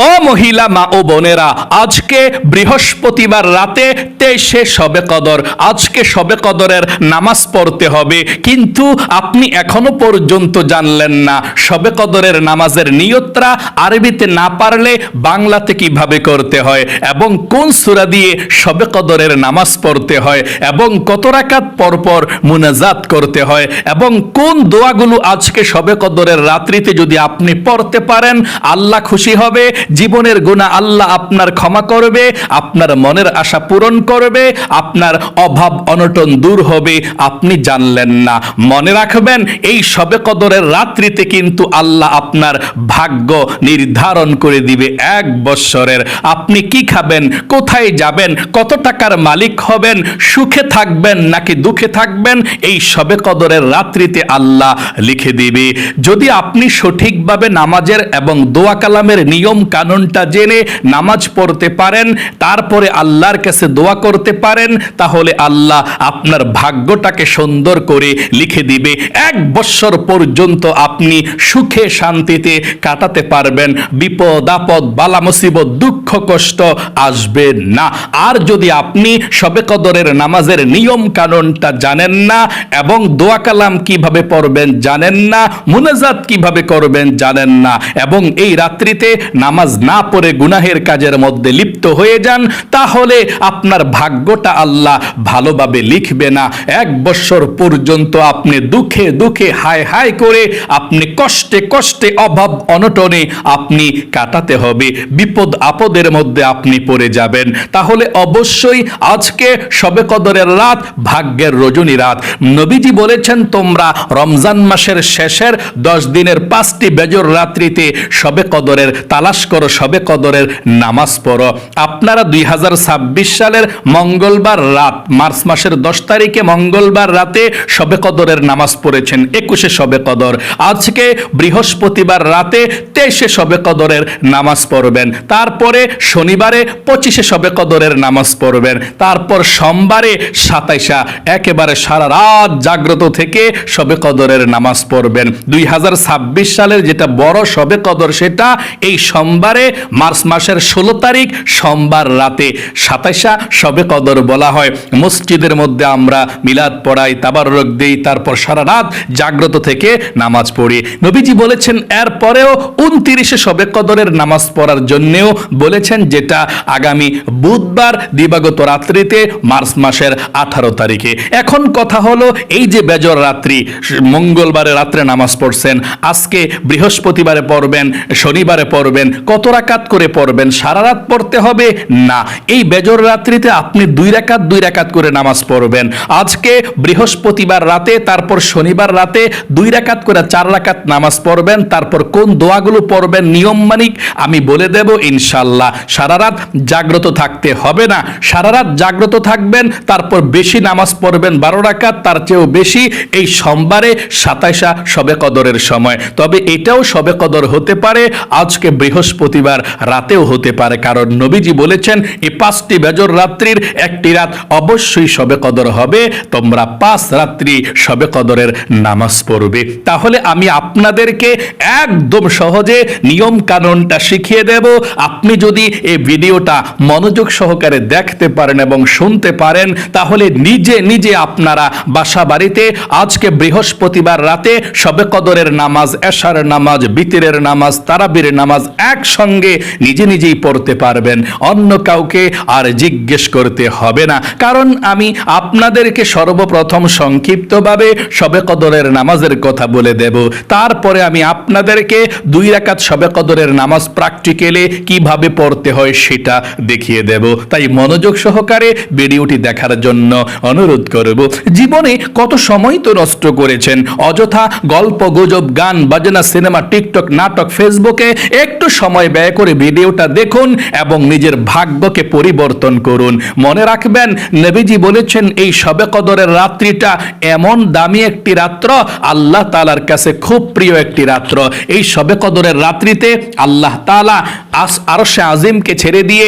ও মহিলা মা ও বোনেরা, আজকে বৃহস্পতিবার রাতে 23শে শবে কদর। আজকে শবে কদরের নামাজ পড়তে হবে, কিন্তু আপনি এখনো পর্যন্ত জানলেন না শবে কদরের নামাজের নিয়তটা আরবিতে না পারলে বাংলাতে কিভাবে করতে হয়, এবং কোন সূরা দিয়ে শবে কদরের নামাজ পড়তে হয়, এবং কত রাকাত পরপর মুনাজাত করতে হয়, এবং কোন দোয়াগুলো আজকে শবে কদরের রাত্রিতে যদি আপনি পড়তে পারেন আল্লাহ খুশি হবে, জীবনের গুনাহ আল্লাহ আপনার ক্ষমা করবে, আপনার মনের আশা পূরণ করবে, আপনার অভাব অনটন দূর হবে, আপনি জানলেন না। মনে রাখবেন, এই শবে কদরের রাত্রিতে কিন্তু আল্লাহ আপনার ভাগ্য নির্ধারণ করে দিবে 1 বৎসরের। আপনি কি খাবেন, কোথায় যাবেন, কত টাকার মালিক হবেন, সুখে থাকবেন নাকি দুঃখে থাকবেন, এই শবে কদরের রাত্রিতে আল্লাহ লিখে দিবে। যদি আপনি সঠিকভাবে নামাজের এবং দোয়া কালামের নিয়ম কানুনটা জেনে নামাজ পড়তে পারেন, তারপরে আল্লাহর কাছে দোয়া করতে পারেন, তাহলে আল্লাহ আপনার ভাগ্যটাকে সুন্দর করে লিখে দিবে। 1 বৎসর পর্যন্ত আপনি সুখে শান্তিতে কাটাতে পারবেন, বিপদ আপদ বালা মুসিবত দুঃখ কষ্ট আসবে না। আর যদি আপনি শবে কদরের নামাজের নিয়ম কানুনটা জানেন না, এবং দোয়া কালাম কিভাবে পড়বেন জানেন না, মুনাজাত কিভাবে করবেন জানেন না, এবং এই রাত্রিতে নামাজ না পড়ে গুনাহের কাজের মধ্যে লিপ্ত হয়ে যান, তাহলে আপনার ভাগ্যটা আল্লাহ ভালোভাবে লিখবে না। 1 বৎসর পর্যন্ত আপনি দুঃখে দুঃখে হায় হায় করে, আপনি কষ্টে কষ্টে অভাব অনটনে আপনি কাটাতে হবে, বিপদ আপদের মধ্যে আপনি পড়ে যাবেন। তাহলে অবশ্যই আজকে শবে কদরের রাত ভাগ্যের রজনী রাত। নবীজি বলেছেন, তোমরা রমজান মাসের শেষের 10 দিনের 5টি বেজর রাত্রিতে শবে কদরের তালাশ করো, শবে কদরের নামাজ পড়ো। আপনারা 2026 সালের মঙ্গলবার রাত, মার্চ মাসের 10 তারিখে মঙ্গলবার রাতে শবে কদরের নামাজ পড়েছেন, 21শে শবে কদর। আজকে বৃহস্পতিবার রাতে 23শে শবে কদরের নামাজ পড়বেন, তারপরে শনিবারে 25শে শবে কদরের নামাজ পড়বেন, তারপর সোমবারে 27শা একেবারে সারা রাত জাগ্রত থেকে শবে কদরের নামাজ পড়বেন। 2026 সালের যেটা বড় শবে কদর, সেটা এই সোমবারে মার্চ মাসের 16 তারিখ সোমবার রাতে 27শা শবে কদর বলা হয়। মসজিদের মধ্যে আমরা মিলাদ পড়াই, তাবাররক দেই, তারপর সারা রাত জাগ্রত থেকে নামাজ পড়ি। নবীজি বলেছেন এরপরেও 29শে শবে কদরের নামাজ পড়ার জন্যেও বলেছেন, যেটা আগামী বুধবার দিবাগত রাত্রিতে মার্চ মাসের 18 তারিখে। এখন কথা হলো, এই যে বেজর রাত্রি, মঙ্গলবারে রাত্রে নামাজ পড়ছেন, আজকে বৃহস্পতিবারে পড়বেন, শনিবারে পড়বেন, কত রাকাত করে পড়বেন? সারা রাত পড়তে হবে না। এই বেজর রাত্রিতে আপনি 2 রাকাত করে নামাজ পড়বেন। আজকে বৃহস্পতিবার রাতে, তারপর শনিবার রাতে 2 রাকাত করে 4 রাকাত নামাজ পড়বেন। তারপর কোন দোয়াগুলো পড়বেন নিয়ম মানিক আমি বলে দেব ইনশাআল্লাহ। সারা রাত জাগ্রত থাকতে হবে না, সারা রাত জাগ্রত থাকবেন, তারপর বেশি নামাজ পড়বেন 12 রাকাত, তার চেয়েও বেশি এই সোমবারে 27শা শবে কদরের সময়। তবে এটাও শবে কদর হতে পারে আজকে বৃহস্পতিবার রাতেও হতে পারে, কারণ নবীজি বলেছেন এই 5টি বেজর রাত্রির একটি রাত অবশ্যই শবে কদর হবে, তোমরা 5 রাত্রি শবে কদরের নামাজ পড়বে। তাহলে আমি আপনাদেরকে একদম সহজে নিয়ম কানুনটা শিখিয়ে দেব। আপনি যদি এই ভিডিওটা মনোযোগ সহকারে দেখতে পারেন এবং শুনতে পারেন, তাহলে নিজে নিজে আপনারা বাসা বাড়িতে আজকে বৃহস্পতিবার রাতে শবে কদরের নামাজ, এশার নামাজ, বিতরের নামাজ, তারাবির নামাজ একসঙ্গে নিজে নিজেই পড়তে পারবেন, অন্য কাউকে আর জিজ্ঞেস করতে হবে না। কারণ আমি আপনাদেরকে সর্বপ্রথম সংক্ষিপ্তভাবে শবে কদরের নামাজের কথা বলে দেব, তারপরে আমি আপনাদেরকে 2 রাকাত শবে কদরের নামাজ প্র্যাকটিক্যালি কিভাবে পড়তে হয় সেটা দেখিয়ে দেব। তাই মনোযোগ সহকারে ভিডিওটি দেখার জন্য অনুরোধ করব। জীবনে কত সময় তো নষ্ট করেছেন, অযথা গল্প গুজব, গান বাজনা, সিনেমা, টিকটক, নাটক, ফেসবুকে একটু সময় ব্যয় করে ভিডিওটা দেখুন এবং নিজের ভাগ্যকে পরিবর্তন করুন। মনে রাখবেন, নবীজি বলেছেন এই শবে কদরের রাত্রিটা এমন দামি একটি রাত্র, আল্লাহ তাআলার কাছে খুব প্রিয় একটি রাত্র। এই শবে কদরের রাত্রিতে আল্লাহ তাআলা আরশে আজিমকে ছেড়ে দিয়ে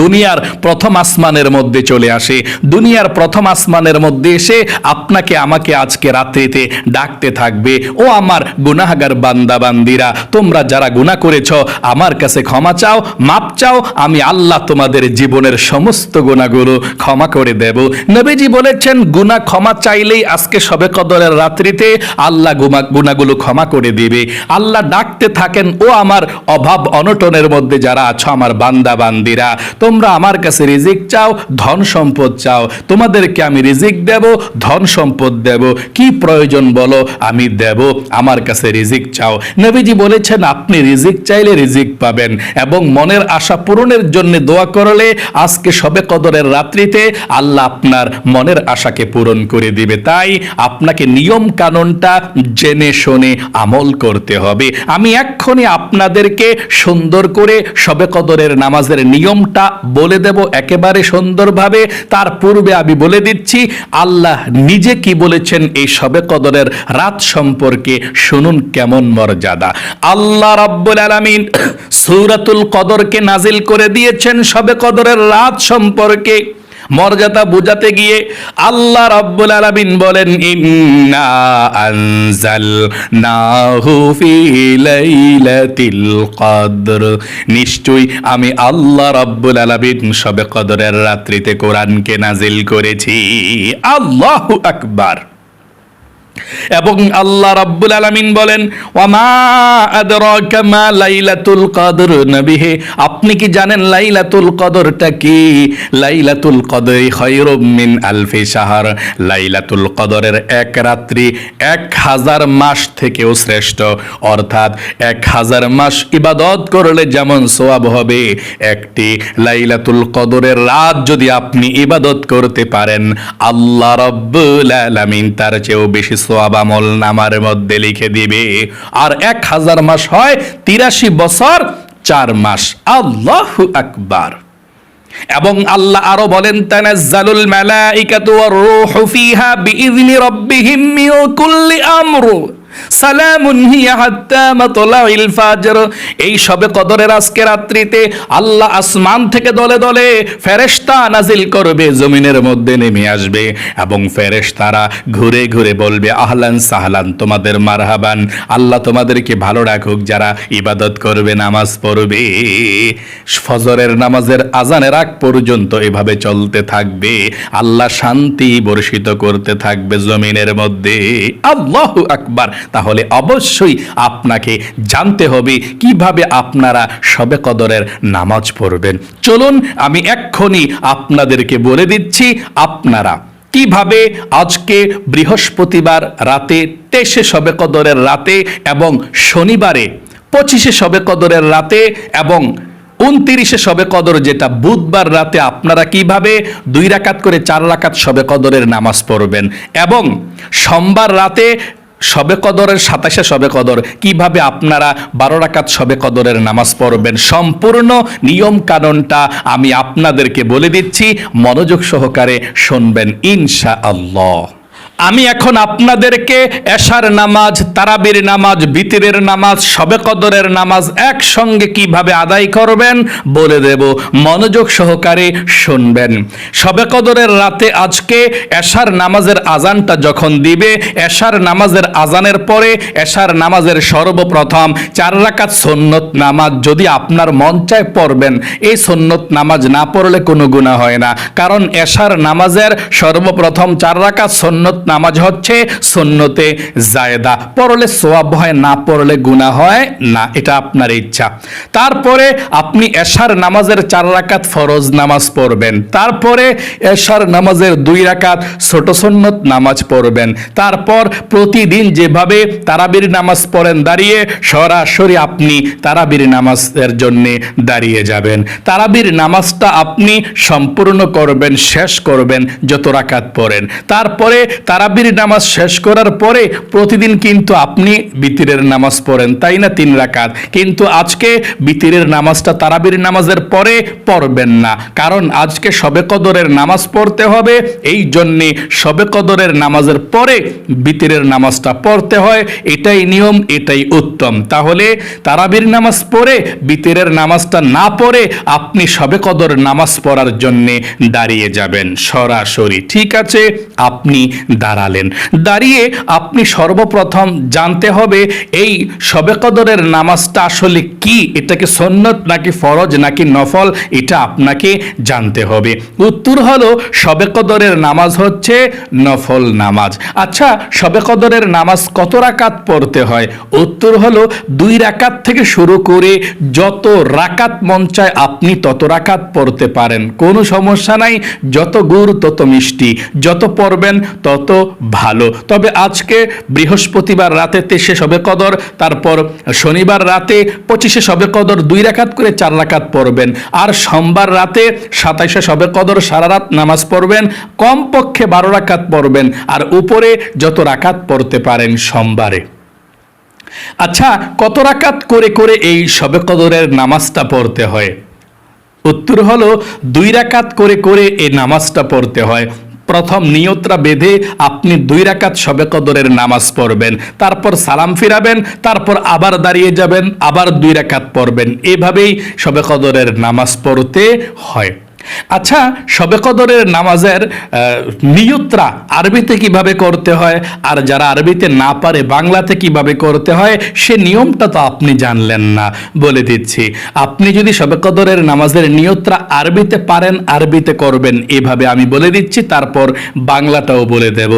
দুনিয়ার প্রথম আসমানের মধ্যে চলে আসে, দুনিয়ার প্রথম আসমানের মধ্যে এসে আপনাকে আমাকে আজকে রাত্রিতে ডাকতে থাকবে, ও আমার গুনাহগার বান্দা বান্দিরা, তোমরা যারা গুনাহ করেছ আমার কাছে ক্ষমা চাও, মাপ চাও, আমি আল্লাহ তোমাদের জীবনের সমস্ত গুনাহগুলো ক্ষমা করে দেব। নবীজি বলেছেন গুনাহ ক্ষমা চাইলেই আজকে শবে কদরের রাত্রিতে আল্লাহ গুনাহগুলো ক্ষমা করে দিবে। আল্লাহ ডাকতে থাকেন, ও আমার অভাব অনটনের মধ্যে যারা আছো আমার বান্দা বান্দিরা, তোমরা আমার কাছে রিজিক চাও, ধন সম্পদ চাও, তোমাদেরকে আমি রিজিক দেব, ধন সম্পদ দেব, কি প্রয়োজন বলো আমি দেব, আমার কাছে রিজিক চাও। নবীজি বলেছেন আপনি রিজিক চাইলে রিজিক পাবেন, এবং মনের আশা পূরণের জন্য দোয়া করলে আজকে শবে কদরের রাত্রিতে আল্লাহ আপনার মনের আশাকে পূরণ করে দিবে। তাই আপনাকে নিয়ম কানুনটা জেনে শুনে আমল করতে হবে। আমি এক্ষুনি আপনাদেরকে সুন্দর করে শবে কদরের নামাজের নিয়মটা বলে দেব একেবারে সুন্দরভাবে। তার পূর্বে আমি বলে দিচ্ছি আল্লাহ নিজে কি বলেছেন এই শবে কদরের রাত সম্পর্কে, শুনুন কেমন মর্যাদা। আল্লাহ রাব্বুল আলামিন সূরাতুল কদরকে নাজিল করে দিয়েছেন শবে কদরের রাত সম্পর্কে। মর্যাদা বোঝাতে গিয়ে আল্লাহ রাব্বুল আলামিন বলেন ইন্না আনজালনাহু ফি লাইলাতিল কদর, নিশ্চয়ই আমি আল্লাহ রাব্বুল আলামিন শবে কদরের রাত্রিতে কোরআনকে নাজিল করেছি। আল্লাহু আকবার। এবং আল্লাহ রাব্বুল আলামিন বলেন ওয়ামা আদরাকা মা লাইলাতুল কদর, নবী হে আপনি কি জানেন লাইলাতুল কদরটা কি? লাইলাতুল কদরি খায়রুম মিন আলফি শাহর, লাইলাতুল কদরের এক রাত্রি 1000 মাস থেকেও শ্রেষ্ঠ। অর্থাৎ 1000 মাস ইবাদত করলে যেমন সওয়াব হবে, একটি লাইলাতুল কদরের রাত যদি আপনি ইবাদত করতে পারেন আল্লাহ রাব্বুল আলামিন তার চেয়েও বেশি সওয়াব আমল নামার মধ্যে লিখে দিবে। আর 1000 মাস হয় 83 বছর 4 মাস। আল্লাহু আকবার। এবং আল্লাহ আরো বলেন তানাজ্জালুল মালাইকাতু ওয়ার রূহু ফিহা বিইذনি রাব্বিহিম মিন কুল্লি আমর সালামুন হিয়া হাত্তা মাতলাইল ফাজর। এই শবে কদরের আজকে রাত্রিতে আল্লাহ আসমান থেকে দলে দলে ফেরেশতা নাজিল করবে, জমিনের মধ্যে নেমে আসবে, এবং ফেরেশতারা ঘুরে ঘুরে বলবে আহলান সাহলান, তোমাদের মারহাবান, আল্লাহ তোমাদেরকে ভালো রাখুক, যারা ইবাদত করবে নামাজ পড়বে। ফজরের নামাজের আজানের আগ পর্যন্ত এভাবে চলতে থাকবে, আল্লাহ শান্তি বর্ষিত করতে থাকবে জমিনের মধ্যে। আল্লাহু আকবার। তাহলে অবশ্যই আপনাকে জানতে হবে কিভাবে আপনারা শবে কদরের নামাজ পড়বেন। চলুন আমি এক্ষুনি আপনাদেরকে বলে দিচ্ছি আপনারা কিভাবে আজকে বৃহস্পতিবার রাতে 23 শবে কদরের রাতে এবং শনিবারে 25 শবে কদরের রাতে এবং 29 শবে কদর যেটা বুধবার রাতে আপনারা কিভাবে 2 রাকাত করে 4 রাকাত শবে কদরের নামাজ পড়বেন, এবং সোমবার রাতে শবে কদরের 27 শবে কদর কিভাবে আপনারা 12 রাকাত শবে কদরের নামাজ পড়বেন, সম্পূর্ণ নিয়ম কানুনটা আমি আপনাদেরকে বলে দিচ্ছি, মনোযোগ সহকারে শুনবেন ইনশাআল্লাহ। আমি এখন আপনাদেরকে এশার নামাজ, তারাবির নামাজ, বিতরের নামাজ, শবে কদরের নামাজ একসঙ্গে কিভাবে আদায় করবেন বলে দেব, মনোযোগ সহকারে শুনবেন। শবে কদরের রাতে আজকে এশার নামাজের আজানটা যখন দিবে, এশার নামাজের আজানের পরে এশার নামাজের সর্বপ্রথম 4 রাকাত সুন্নত নামাজ যদি আপনার মন চায় পড়বেন। এই সুন্নত নামাজ না পড়লে কোনো গুনাহ হয় না, কারণ এশার নামাজের সর্বপ্রথম 4 রাকাত সুন্নত নামাজ হচ্ছে সুন্নতে জায়েদা, পড়লে সওয়াব হয়, না পড়লে গুনাহ হয় না, এটা আপনার ইচ্ছা। তারপরে আপনি এশার নামাজের 4 রাকাত ফরজ নামাজ পড়বেন, তারপরে এশার নামাজের 2 রাকাত ছোট সুন্নত নামাজ পড়বেন, তারপর প্রতিদিন যেভাবে তারাবির নামাজ পড়েন দাঁড়িয়ে, সরাসরি আপনি তারাবির নামাজের জন্য দাঁড়িয়ে যাবেন। তারাবির নামাজটা আপনি সম্পূর্ণ করবেন, শেষ করবেন যত রাকাত পড়েন। তারপরে তারাবির নামাজ শেষ করার পরে প্রতিদিন কিন্তু আপনি বিতিরের নামাজ পড়েন, তাই না? 3 রাকাত। কিন্তু আজকে বিতিরের নামাজটা তারাবির নামাজের পরে পড়বেন না, কারণ আজকে শবে কদরের নামাজ পড়তে হবে। এই জন্যে শবে কদরের নামাজের পরে বিতিরের নামাজটা পড়তে হয়, এটাই নিয়ম, এটাই উত্তম। তাহলে তারাবির নামাজ পড়ে বিতিরের নামাজটা না পড়ে আপনি শবে কদর নামাজ পড়ার জন্যে দাঁড়িয়ে যাবেন সরাসরি। ঠিক আছে, আপনি দাঁড়ালেন। দাঁড়িয়ে আপনি সর্বপ্রথম জানতে হবে এই শবে কদরের নামাজটা আসলে কি, এটাকে সুন্নত নাকি ফরজ নাকি নফল, এটা আপনাকে জানতে হবে। উত্তর হলো শবে কদরের নামাজ হচ্ছে নফল নামাজ। আচ্ছা, শবে কদরের নামাজ কত রাকাত পড়তে হয়? উত্তর হলো 2 রাকাত থেকে শুরু করে যত রাকাত মন চায় আপনি তত রাকাত পড়তে পারেন, কোনো সমস্যা নাই। যত গুড় তত মিষ্টি, যত পড়বেন তত ভালো। তবে আজকে বৃহস্পতিবার রাতে 23 শবে কদর, তারপর শনিবার রাতে 25 শবে কদর 2 রাকাত করে 4 রাকাত পড়বেন, আর সোমবার রাতে 27 শবে কদর সারা রাত নামাজ পড়বেন, কমপক্ষে 12 রাকাত পড়বেন, আর উপরে যত রাকাত পড়তে পারেন সোমবারে। আচ্ছা, কত রাকাত করে করে এই শবে কদরের নামাজটা পড়তে হয়? উত্তর হলো 2 রাকাত করে করে এই নামাজটা পড়তে হয়। প্রথম নিয়তটা বেঁধে আপনি 2 রাকাত শবে কদরের নামাজ পড়বেন, তারপর সালাম ফিরাবেন, তারপর আবার দাঁড়িয়ে যাবেন, আবার 2 রাকাত পড়বেন। এভাবেই শবে কদরের নামাজ পড়তে হয়। আচ্ছা, শবে কদরের নামাজের নিয়তটা আরবিতে কিভাবে করতে হয়, আর যারা আরবিতে না পারে বাংলাতে কিভাবে করতে হয়, সে নিয়মটা তো আপনি জানলেন না, বলে দিচ্ছি। আপনি যদি শবে কদরের নামাজের নিয়তটা আরবিতে পারেন, আরবিতে করবেন, এভাবে আমি বলে দিচ্ছি, তারপর বাংলাটাও বলে দেব।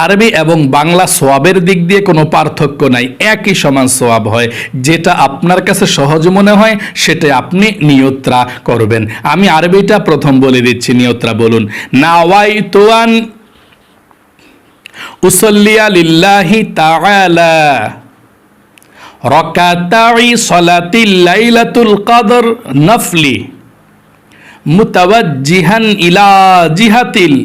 আরবি এবং বাংলা সোয়াবের দিক দিয়ে কোনো পার্থক্য নাই, একই সমান সোয়াব হয়। যেটা আপনার কাছে সহজ মনে হয় সেটাই আপনি নিয়তটা করবেন। আমি আরবিটা প্রথম বলে দিচ্ছি, নিয়তরা বলুন। নাওয়াইতু আন উসাল্লিয়া লিল্লাহি তাআলা রাকাতাই সালাতিল লাইলাতুল কদর নফলি মুতাওয়াজ্জিহান ইলা জিহাতিল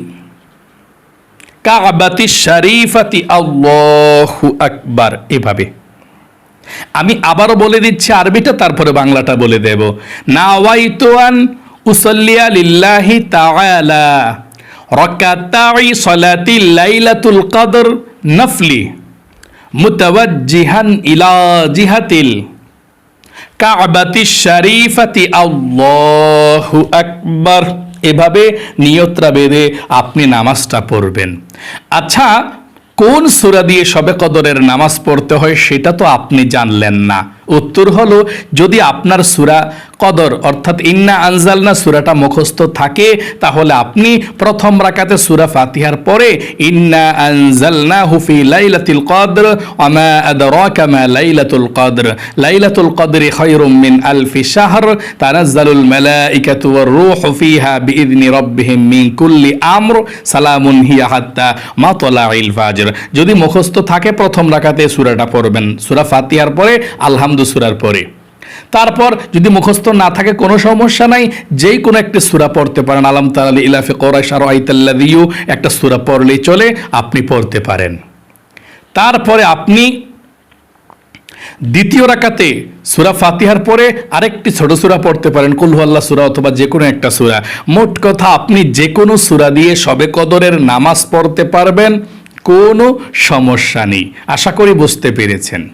কাবাতিশ শরীফাতি আল্লাহু আকবার। এভাবে আমি আবারও বলে দিচ্ছি আরবিটা, তারপরে বাংলাটা বলে দেব। নাওয়াইতু আন উসাল্লিয়া লিল্লাহি তাআলা রাকাতাই সালাতিল লাইলাতুল কদর নফলি মুতাওয়াজ্জিহান ইলা জিহাতিল কাবাতিশ শরীফাতি আল্লাহু আকবার। এভাবে নিয়তটা বেঁধে আপনি নামাজটা পড়বেন। আচ্ছা, কোন সূরা দিয়ে শবে কদরের নামাজ পড়তে হয় সেটা তো আপনি জানলেন না। উত্তর হলো, যদি আপনার সূরা কদর অর্থাৎ ইন্না আনজালনা সূরাটা মুখস্থ থাকে, তাহলে আপনি প্রথম রাকাতে সূরা ফাতিহার পরে ইন্না আনজালনাহু ফি লাইলাতিল কদর ওয়া মা আদরাকা মা লাইলাতুল কদর লাইলাতুল কদরি খায়রুম মিন আলফি শাহর তানাজ্জালুল মালাইকাতু ওয়ার রূহু ফিহা বিইذনি রাব্বিহিম মিন কুল্লি আমর সালামুন হিয়া হাত্তা মাতলাইল ফাজর। যদি মুখস্থ থাকে প্রথম রাকাতে সূরাটা পড়বেন, সূরা ফাতিহার পরে আলহামদুলিল্লাহ সূরার পরে। তারপর যদি মুখস্থ না থাকে কোনো সমস্যা নাই, যেই কোনো একটা সূরা পড়তে পারেন। আলাম তারা ইলাফি কুরাইশ আরাইতাল্লাযী একটা সূরা পড়লেই চলে, আপনি পড়তে পারেন। তারপরে আপনি দ্বিতীয় রাকাতে সূরা ফাতিহার পরে আরেকটি ছোট সূরা পড়তে পারেন, কুল হুয়াল্লাহ সূরা অথবা যে কোনো একটা সূরা। মোট কথা আপনি যে কোনো সূরা দিয়ে শবে কদরের নামাজ পড়তে পারবেন, কোনো সমস্যা নেই। আশা করি বুঝতে পেরেছেন।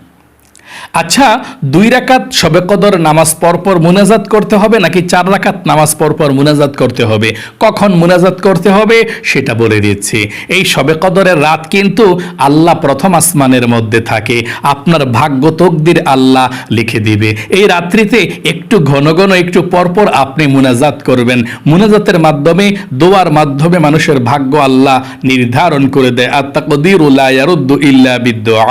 আচ্ছা, 2 রাকাত শবে কদর নামাজ পরপর মুনাজাত করতে হবে নাকি 4 রাকাত নামাজ পরপর মুনাজাত করতে হবে? কখন মুনাজাত করতে হবে সেটা বলে দিচ্ছি। এই শবে কদরের রাত কিন্তু আল্লাহ প্রথম আসমানের মধ্যে থাকে, আপনার ভাগ্য তকদির আল্লাহ লিখে দিবে। এই রাত্রিতে একটু ঘন ঘন একটু পরপর আপনি মুনাজাত করবেন। মুনাজাতের মাধ্যমে, দোয়ার মাধ্যমে মানুষের ভাগ্য আল্লাহ নির্ধারণ করে দেয়। আত-তাকদিরু লা ইয়ারুদ্দু ইল্লা বিদ-দুআ।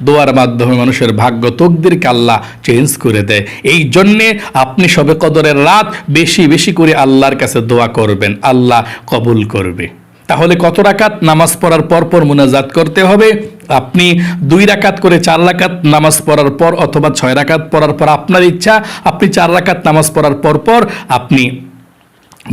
দোয়ার মাধ্যমে মানুষের ভাগ্য তকদিরকে আল্লাহ চেঞ্জ করে দেয়। এই জন্যে আপনি শবে কদরের রাত বেশি বেশি করে আল্লাহর কাছে দোয়া করবেন, আল্লাহ কবুল করবে। তাহলে কত রাকাত নামাজ পড়ার পর পর মুনাজাত করতে হবে? আপনি 2 রাকাত করে 4 রাকাত নামাজ পড়ার পর অথবা 6 রাকাত পড়ার পর আপনার ইচ্ছা, আপনি 4 রাকাত নামাজ পড়ার পর পর আপনি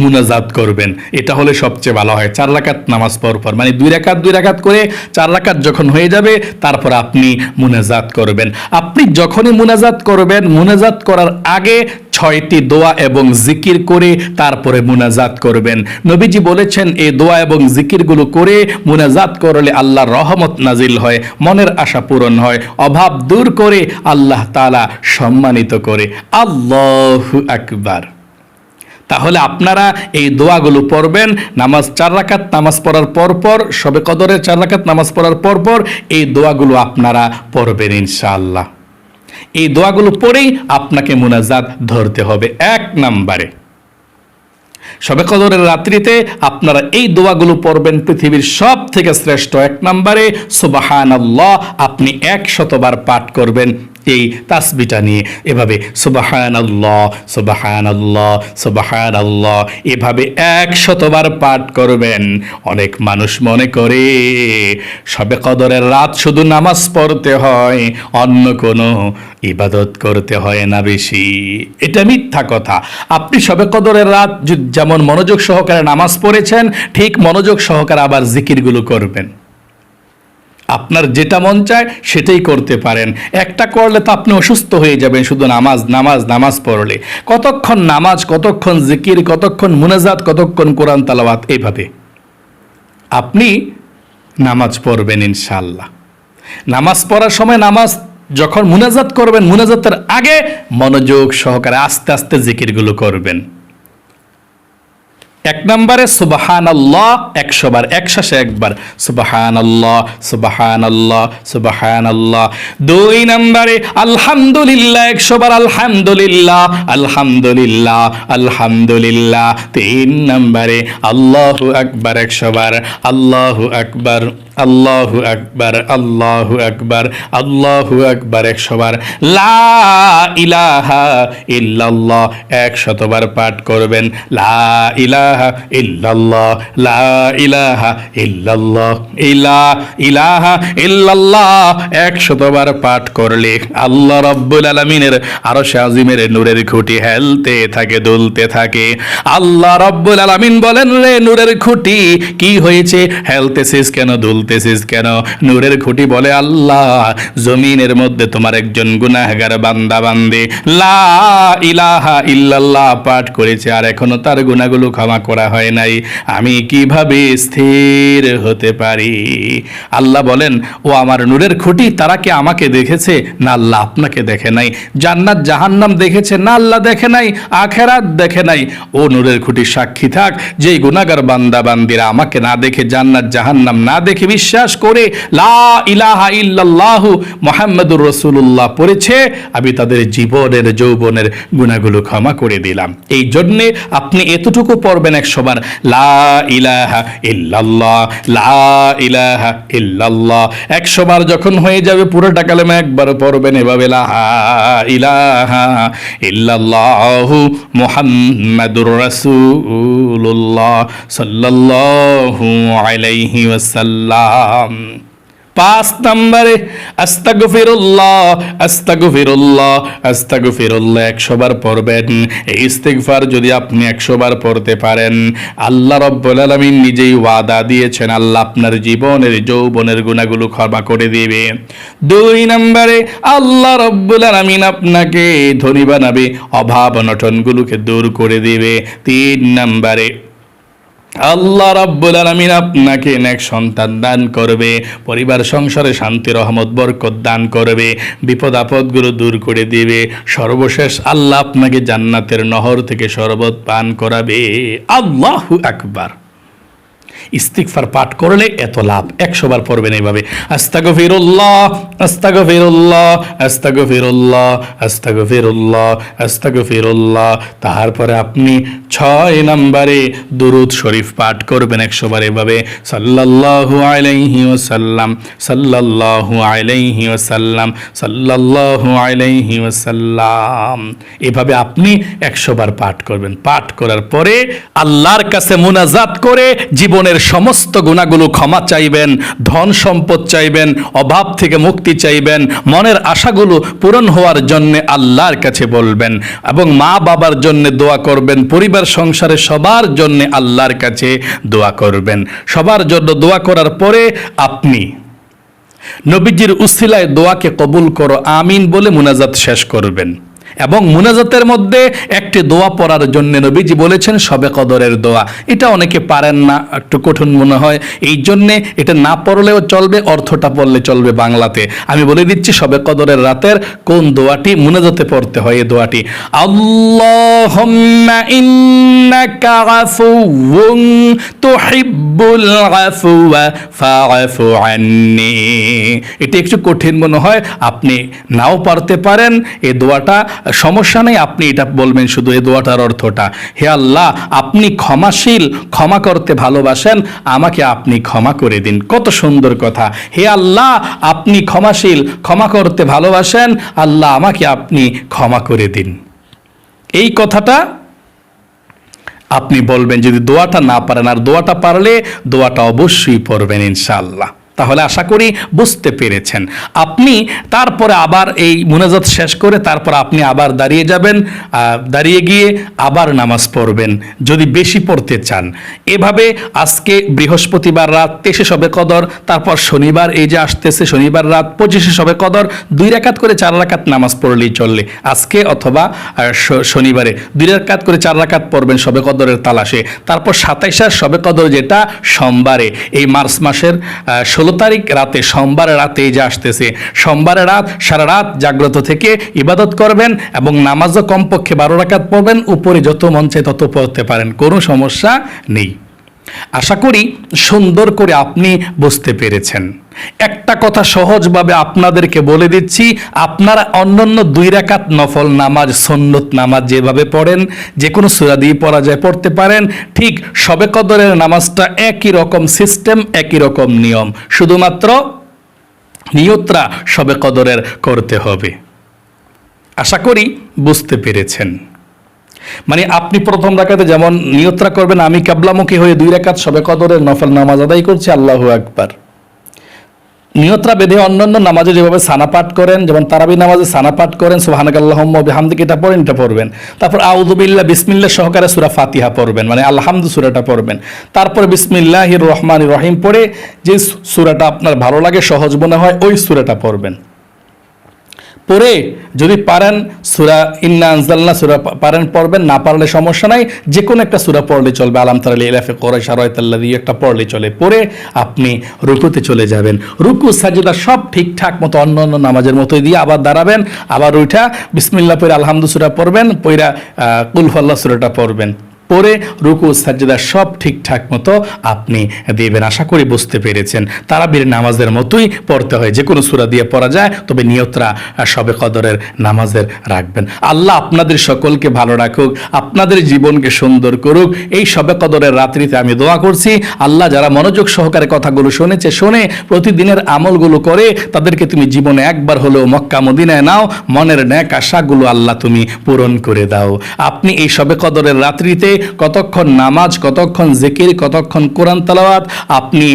মুনাজাত করবেন। এটা হলে সবচেয়ে ভালো হয়। 4 রাকাত নামাজ পর মানে 2 রাকাত করে 4 রাকাত যখন হয়ে যাবে তারপর আপনি মুনাজাত করবেন। আপনি যখনই মুনাজাত করবেন, মুনাজাত করার আগে 6টি দোয়া এবং জিকির করে তারপরে মুনাজাত করবেন। নবীজি বলেছেন এই দোয়া এবং জিকিরগুলো করে মুনাজাত করলে আল্লাহর রহমত নাজিল হয়, মনের আশা পূরণ হয়, অভাব দূর করে আল্লাহ তাআলা সম্মানিত করে। আল্লাহু আকবার। তাহলে আপনারা এই দোয়াগুলো পড়বেন। নামাজ 4 রাকাত নামাজ পড়ার পর শবে কদরের 4 রাকাত নামাজ পড়ার পর এই দোয়াগুলো আপনারা পড়বেন ইনশাআল্লাহ। এই দোয়াগুলো পড়েই আপনাকে মুনাজাত ধরতে হবে। 1 নম্বরে শবে কদরের রাত্রিতে আপনারা এই দোয়াগুলো পড়বেন, পৃথিবীর সব থেকে শ্রেষ্ঠ। 1 নম্বরে সুবহানাল্লাহ আপনি 100 বার পাঠ করবেন এই তাসবিহটা নিয়ে, এভাবে সুবহানাল্লাহ সুবহানাল্লাহ সুবহানাল্লাহ, এভাবে 100 বার পাঠ করবেন। অনেক মানুষ মনে করে শবে কদরের রাত শুধু নামাজ পড়তে হয়, অন্য কোনো ইবাদত করতে হয় না বেশি। এটা মিথ্যা কথা। আপনি শবে কদরের রাত যেমন মনোযোগ সহকারে নামাজ পড়েছেন, ঠিক মনোযোগ সহকারে আবার জিকিরগুলো করবেন। আপনার যেটা মন চায় সেটাই করতে পারেন। একটা করলে তো আপনি অসুস্থ হয়ে যাবেন শুধু নামাজ নামাজ নামাজ পড়লে। কতক্ষণ নামাজ, কতক্ষণ জিকির, কতক্ষণ মুনাজাত, কতক্ষণ কোরআন তালাওয়াত, এইভাবে আপনি নামাজ পড়বেন ইনশাআল্লাহ। নামাজ পড়ার সময় নামাজ যখন মুনাজাত করবেন, মুনাজাতের আগে মনোযোগ সহকারে আস্তে আস্তে জিকিরগুলো করবেন। 1 নম্বরে সুবহানাল্লাহ 100 বার, একসাথে একবার সুবহানাল্লাহ সুবহানাল্লাহ সুবহানাল্লাহ। 2 নম্বরে আলহামদুলিল্লাহ 100 বার, আলহামদুলিল্লাহ আলহামদুলিল্লাহ আলহামদুলিল্লাহ। 3 নম্বরে আল্লাহু আকবার 100 বার, আল্লাহু আকবার আল্লাহু আকবার আল্লাহু আকবার আল্লাহু আকবার 100 বার। লা ইলাহা ইল্লাল্লাহ 100 বার পাঠ করবেন। লা ইলাহা ইল্লাল্লাহ লা ইলাহা ইল্লাল্লাহ ইলাহা ইল্লাল্লাহ 100 বার পাঠ করলে আল্লাহ রাব্বুল আলামিনের আরশে আজিমের নূরের খুঁটি হেলতে থাকে, দুলতে থাকে। আল্লাহ রাব্বুল আলামিন বলেন, রে নূরের খুঁটি কি হয়েছে, হেলতেছিস কেন, দুলতেছিস কেন? নূরের খুঁটি বলে, আল্লাহ জমিনের মধ্যে তোমার একজন গুনাহগার বান্দা বান্দি লা ইলাহা ইল্লাল্লাহ পাঠ করেছে আর এখনো তার গুনাহগুলো ক্ষমা করা হয় নাই, আমি কিভাবে স্থির হতে পারি? আল্লাহ বলেন, ও আমার নূরের খুঁটি, তারা কি আমাকে দেখেছে? না, আল্লাহ আপনাকে দেখে নাই। জান্নাত জাহান্নাম দেখেছে? না, আল্লাহ দেখে নাই। আখেরাত দেখে নাই। ও নূরের খুঁটি সাক্ষী থাক, যে গুনাহগার বান্দা বান্দিরা আমাকে না দেখে, জান্নাত জাহান্নাম না দেখে, বিশ্বাস করে লা ইলাহা ইল্লাল্লাহু মুহাম্মাদুর রাসূলুল্লাহ পড়েছে, আমি তাদের জীবনের যৌবনের গুনাহগুলো ক্ষমা করে দিলাম। এই জন্যে আপনি এতটুকু পড়বেন 100 বার, লা ইলাহা ইল্লাল্লাহ লা ইলাহা ইল্লাল্লাহ। 100 বার যখন হয়ে যাবে পুরোটা কালেমা একবার পড়বেন এভাবে, লা ইলাহা ইল্লাল্লাহু মুহাম্মাদুর রাসূলুল্লাহ সাল্লাল্লাহু আলাইহি ওয়াসাল্লাম। 5 নম্বরে আস্তাগফিরুল্লাহ আস্তাগফিরুল্লাহ আস্তাগফিরুল্লাহ 100 বার পড়বেন। এই ইস্তিগফার যদি আপনি 100 বার পড়তে পারেন, আল্লাহ রাব্বুল আলামিন নিজেই ওয়াদা দিয়েছেন, আল্লাহ আপনার জীবনের যৌবনের গুনাহগুলো ক্ষমা করে দিবে। 2 নম্বরে আল্লাহ রাব্বুল আলামিন আপনাকে ধনী বানাবে, অভাব অনটনগুলোকে দূর করে দিবে। 3 নম্বরে আল্লাহ রাব্বুল আলামিন আপনাকে নেক সন্তান দান করবে, পরিবার সংসারে শান্তি রহমত বরকত দান করবে, বিপদ আপদগুলো দূর করে দিবে। সর্বশেষ আল্লাহ আপনাকে জান্নাতের নহর থেকে শরবত পান করাবে। আল্লাহু আকবার। ইস্তিগফার পাঠ করলে এত লাভ। 100 বার পড়বেন এইভাবে, আস্তাগফিরুল্লাহ আস্তাগফিরুল্লাহ আস্তাগফিরুল্লাহ আস্তাগফিরুল্লাহ আস্তাগফিরুল্লাহ। তারপরে আপনি 6 নম্বরে দুরূদ শরীফ পাঠ করবেন 100 বার এভাবে, সাল্লাল্লাহু আলাইহি ওয়াসাল্লাম সাল্লাল্লাহু আলাইহি ওয়াসাল্লাম সাল্লাল্লাহু আলাইহি ওয়াসাল্লাম। এভাবে আপনি 100 বার পাঠ করবেন। পাঠ করার পরে আল্লাহর কাছে মুনাজাত করে জীবনের জীবনের সমস্ত গুনাহগুলো ক্ষমা চাইবেন, ধন সম্পদ চাইবেন, অভাব থেকে মুক্তি চাইবেন, মনের আশাগুলো পূরণ হওয়ার জন্য আল্লাহর কাছে বলবেন এবং মা বাবার জন্য দোয়া করবেন, পরিবার সংসারে সবার জন্য আল্লাহর কাছে দোয়া করবেন। সবার জন্য দোয়া করার পরে আপনি নবীজির উসিলায় দোয়াকে কবুল করো আমিন বলে মুনাজাত শেষ করবেন। এবং মুনাজাতের মধ্যে একটি দোয়া পড়ার জন্য নবীজি বলেছেন শবে কদরের দোয়া। এটা অনেকে পারেন না, একটু কঠিন মনে হয়, এই জন্যে এটা না পড়লেও চলবে, অর্থটা পড়লে চলবে বাংলাতে। আমি বলে দিচ্ছি শবে কদরের রাতের কোন দোয়াটি মুনাজাতে পড়তে হয়। এই দোয়াটি আল্লাহুম্মা ইন্নাকা আফুউন তুহিব্বুল আফওয়া ফাআফু আন্নী। এটা একটু কঠিন মনে হয়, আপনি নাও পারতে পারেন। এই দোয়াটা সমস্যা নেই, আপনি এটা বলবেন শুধু এই দোয়াটার অর্থটা, হে আল্লাহ আপনি ক্ষমাশীল, ক্ষমা করতে ভালোবাসেন, আমাকে আপনি ক্ষমা করে দিন। কত সুন্দর কথা, হে আল্লাহ আপনি ক্ষমাশীল, ক্ষমা করতে ভালোবাসেন, আল্লাহ আমাকে আপনি ক্ষমা করে দিন। এই কথাটা আপনি বলবেন যদি দোয়াটা না পারেন। আর দোয়াটা পারলে দোয়াটা অবশ্যই পড়বেন ইনশাআল্লাহ। তাহলে আশা করি বুঝতে পেরেছেন। আপনি তারপরে আবার এই মুনাজাত শেষ করে তারপর আপনি আবার দাঁড়িয়ে যাবেন, দাঁড়িয়ে গিয়ে আবার নামাজ পড়বেন যদি বেশি পড়তে চান। এভাবে আজকে বৃহস্পতিবার রাত 23 শবে কদর, তারপর শনিবার এই যে আসতেছে শনিবার রাত 25 শবে কদর, 2 রাকাত করে 4 রাকাত নামাজ পড়লেই চলবে। আজকে অথবা শনিবারে 2 রাকাত করে 4 রাকাত পড়বেন শবে কদরের তালাশে। তারপর 27 শবে কদর যেটা সোমবারে, এই মার্চ মাসের 16 তারিখ রাতে, সোমবার রাতে এই যে আসতেছে, সোমবার রাত সারা রাত জাগ্রত থেকে ইবাদত করবেন এবং নামাজও কমপক্ষে 12 রাকাত পড়বেন। উপরে যত মন চায় তত পড়তে পারেন, কোনো সমস্যা নেই। আশা করি সুন্দর করে আপনি বুঝতে পেরেছেন। একটা কথা সহজভাবে আপনাদেরকে বলে দিচ্ছি, আপনারা অন্যান্য 2 রাকাত নফল নামাজ, সুন্নত নামাজ যেভাবে পড়েন, যে কোনো সূরা দিয়ে পড়া যায়, পড়তে পারেন। ঠিক শবে কদরের নামাজটা একই রকম সিস্টেম, একই রকম নিয়ম, শুধুমাত্র নিয়তটা শবে কদরের করতে হবে। আশা করি বুঝতে পেরেছেন। মানে আপনি প্রথম রাকাতে যেমন নিয়তরা করবেন, আমি কিবলামুখী হয়ে 2 রাকাত শবে কদরের নফল নামাজ আদায় করছি, আল্লাহু আকবার। নিয়তরা বেঁধে অন্যান্য নামাজে যেভাবে সানা পাঠ করেন, যেমন তারাবি নামাজে সানা পাঠ করেন সুবহানাকাল্লাহুম্মা ওয়া বিহামদিকা, এটা পড়েন, এটা পড়বেন। তারপর আউযু বিল্লাহ বিসমিল্লাহ সহকারে সূরা ফাতিহা পড়বেন, মানে আলহামদু সূরাটা পড়বেন। তারপর বিসমিল্লাহির রহমানির রহিম পড়ে যে সূরাটা আপনার ভালো লাগে, সহজ মনে হয়, ওই সূরাটা পড়বেন। পরে যদি পারেন সূরা ইন্না আনজালনা সূরা পারেন পড়বেন, না পারলে সমস্যা নাই, যে কোনো একটা সূরা পড়লে চলবে, আলাম তারা লিলাফি কুরাইশ আরাইতাল্লাযী একটা পড়লে চলে। পরে আপনি রুকুতে চলে যাবেন, রুকু সাজদা সব ঠিকঠাক মতো অন্যান্য নামাজের মতোই দিয়ে আবার দাঁড়াবেন, আবার উঠা বিসমিল্লাহ পড়ে আলহামদু সূরা পড়বেন, পইরা কুল হুয়াল্লাহ সূরাটা পড়বেন, পরে রুকু সাজদা সব ঠিকঠাক মতো আপনি দিবেন। আশা করি বুঝতে পেরেছেন। তারাবির নামাজের মতোই পড়তে হয়, যে কোনো সূরা দিয়ে পড়া যায়, তবে নিয়তরা শবে কদরের নামাজের রাখবেন। আল্লাহ আপনাদের সকলকে ভালো রাখুক, আপনাদের জীবনকে সুন্দর করুক। এই শবে কদরের রাত্রিতে আমি দোয়া করছি, আল্লাহ যারা মনোযোগ সহকারে কথাগুলো শুনেছে, শুনে প্রতিদিনের আমলগুলো করে, তাদেরকে তুমি জীবনে একবার হলেও মক্কা মদিনায় নাও, মনের ন্যাক আশাগুলো আল্লাহ তুমি পূরণ করে দাও। আপনি এই শবে কদরের রাত্রিতে কতক্ষণ নামাজ, কতক্ষণ জিকির, কতক্ষণ কোরআন তেলাওয়াত আপনি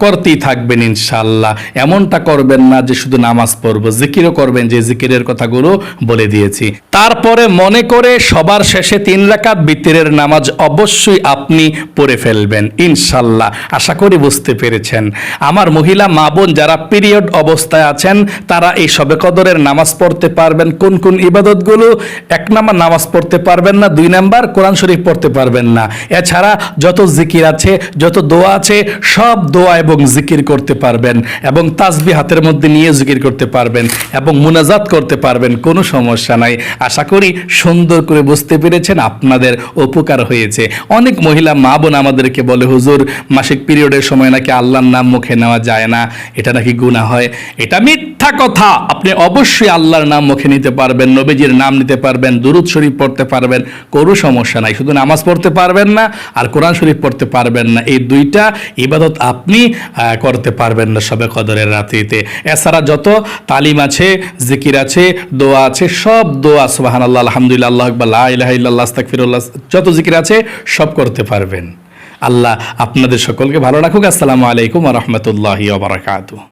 করতেই থাকবেন ইনশাআল্লাহ। এমনটা করবেন না যে শুধু নামাজ পড়বো, জিকিরও করবেন, যে জিকিরের কথাগুলো বলে দিয়েছি। তারপরে মনে করে সবার শেষে 3 রাকাত বিতরের নামাজ অবশ্যই আপনি পড়ে ফেলবেন ইনশাআল্লাহ। আশা করি বুঝতে পেরেছেন। আমার মহিলা মা বোন যারা পিরিয়ড অবস্থায় আছেন, তারা এই শবে কদরের নামাজ পড়তে পারবেন। কোন কোন ইবাদতগুলো? 1 নাম্বার নামাজ পড়তে পারবেন না, 2 নাম্বার কোরআন শরীফ পড়তে পারবেন না। এছাড়া যত জিকির আছে, যত দোয়া আছে, সব দোয়া এবং জিকির করতে পারবেন, এবং তাসবিহ হাতের মধ্যে নিয়ে জিকির করতে পারবেন এবং মুনাজাত করতে পারবেন, কোনো সমস্যা নাই। আশা করি সুন্দর করে বুঝতে পেরেছেন, আপনাদের উপকার হয়েছে। অনেক মহিলা মা বোন আমাদেরকে বলে, হুজুর মাসিক পিরিয়ডের সময় নাকি আল্লাহর নাম মুখে নেওয়া যায় না, এটা নাকি গুনাহ হয়। এটা মিথ্যা কথা। আপনি অবশ্যই আল্লাহর নাম মুখে নিতে পারবেন, নবীজির নাম নিতে পারবেন, দুরূদ শরীফ পড়তে পারবেন, কোনো সমস্যা নাই। শুধু নামাজ পড়তে পারবেন না আর কোরআন শরীফ পড়তে পারবেন না, এই 2টা ইবাদত আপনি করতে পারবেন না শবে কদরের রাত্রিতে। এছাড়া যত তালিম আছে, জিকির আছে, দোয়া আছে, সব দোয়া সুবহানাল্লাহ, আলহামদুলিল্লাহ, আল্লাহু আকবার, লা ইলাহা ইল্লাল্লাহ, আস্তাগফিরুল্লাহ, যত জিকির আছে সব করতে পারবেন। আল্লাহ আপনাদের সকলকে ভালো রাখুক। আসসালামু আলাইকুম ওয়া রাহমাতুল্লাহি ওয়া বারাকাতুহু।